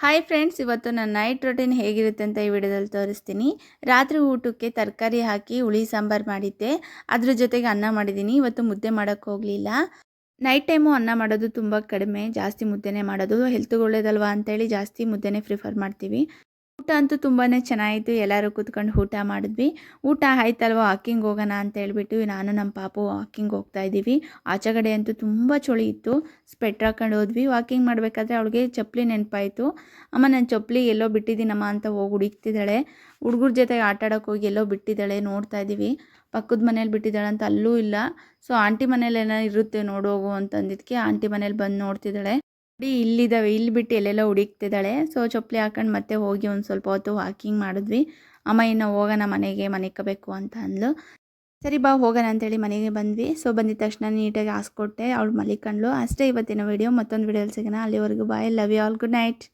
Hi friends, ಇವತ್ತು ನನ್ನ night routine ಹೇಗಿರುತ್ತೆ ಅಂತ ಈ ವಿಡಿಯೋದಲ್ಲಿ ತೋರಿಸ್ತೀನಿ. ರಾತ್ರಿ ಊಟಕ್ಕೆ ತರಕಾರಿ ಹಾಕಿ ಹುಳಿ ಸಾಂಬಾರು ಮಾಡಿದ್ದೆ. ಅದ್ರ ಜೊತೆಗೆ ಅನ್ನ ಮಾಡಿದ್ದೀನಿ. ಇವತ್ತು ಮುದ್ದೆ ಮಾಡೋಕ್ಕೆ ಹೋಗಲಿಲ್ಲ. ನೈಟ್ ಟೈಮು ಅನ್ನ ಮಾಡೋದು ತುಂಬ ಕಡಿಮೆ, ಜಾಸ್ತಿ ಮುದ್ದೆನೇ ಮಾಡೋದು. ಹೆಲ್ತ್ಗೆ ಒಳ್ಳೇದಲ್ವಾ ಅಂತೇಳಿ ಜಾಸ್ತಿ ಮುದ್ದೆನೇ ಪ್ರಿಫರ್ ಮಾಡ್ತೀವಿ. ಊಟ ಅಂತೂ ತುಂಬಾ ಚೆನ್ನಾಗಿತ್ತು. ಎಲ್ಲರೂ ಕೂತ್ಕೊಂಡು ಊಟ ಮಾಡಿದ್ವಿ. ಊಟ ಆಯ್ತಲ್ವ, ವಾಕಿಂಗ್ ಹೋಗೋಣ ಅಂತ ಹೇಳ್ಬಿಟ್ಟು ನಾನು ನಮ್ಮ ಪಾಪು ವಾಕಿಂಗ್ ಹೋಗ್ತಾ ಇದ್ದೀವಿ. ಆಚೆಗಡೆ ಅಂತೂ ತುಂಬ ಚಳಿ ಇತ್ತು. ಸ್ವೆಟ್ರ್ ಹಾಕೊಂಡು ಹೋದ್ವಿ. ವಾಕಿಂಗ್ ಮಾಡಬೇಕಾದ್ರೆ ಅವಳಿಗೆ ಚಪ್ಪಲಿ ನೆನಪಾಯಿತು. ಅಮ್ಮ, ನನ್ನ ಚಪ್ಪಲಿ ಎಲ್ಲೋ ಬಿಟ್ಟಿದ್ದೀನಮ್ಮ ಅಂತ ಹೋಗಿ ಹುಡುಕ್ತಿದ್ದಾಳೆ. ಹುಡುಗರ ಜೊತೆಗೆ ಆಟ ಆಡೋಕ್ಕೆ ಹೋಗಿ ಎಲ್ಲೋ ಬಿಟ್ಟಿದ್ದಾಳೆ, ನೋಡ್ತಾ ಇದ್ದೀವಿ. ಪಕ್ಕದ ಮನೇಲಿ ಬಿಟ್ಟಿದ್ದಾಳೆ ಅಂತ ಅಲ್ಲೂ ಇಲ್ಲ. ಸೊ ಆಂಟಿ ಮನೇಲಿ ಏನೋ ಇರುತ್ತೆ ನೋಡೋಗು ಅಂತಂದಿದ್ದಕ್ಕೆ ಆಂಟಿ ಮನೇಲಿ ಬಂದು ನೋಡ್ತಿದ್ದಾಳೆ. ಇಲ್ಲಿದ್ದಾವೆ, ಇಲ್ಲಿ ಬಿಟ್ಟು ಎಲ್ಲೆಲ್ಲೋ ಹುಡುಕ್ತಿದ್ದಾಳೆ. ಸೊ ಚಪ್ಪಲಿ ಹಾಕೊಂಡು ಮತ್ತೆ ಹೋಗಿ ಒಂದು ಸ್ವಲ್ಪ ಹೊತ್ತು ವಾಕಿಂಗ್ ಮಾಡಿದ್ವಿ. ಅಮ್ಮ ಇನ್ನು ಹೋಗೋಣ ಮನೆಗೆ, ಮನಿಕಬೇಕು ಅಂತ ಅಂದ್ಲು. ಸರಿ ಬಾ ಹೋಗೋಣ ಅಂತೇಳಿ ಮನೆಗೆ ಬಂದ್ವಿ. ಸೊ ಬಂದಿದ್ದ ತಕ್ಷಣ ನೀಟಾಗಿ ಹಾಸ್ಕೊಟ್ಟೆ, ಅವಳು ಮಲಿಕೊಂಡ್ಳು. ಅಷ್ಟೇ ಇವತ್ತಿನ ವಿಡಿಯೋ. ಮತ್ತೊಂದು ವಿಡಿಯೋಲಿ ಸಿಗೋಣ. ಅಲ್ಲಿವರೆಗೂ bye, love you all, good night.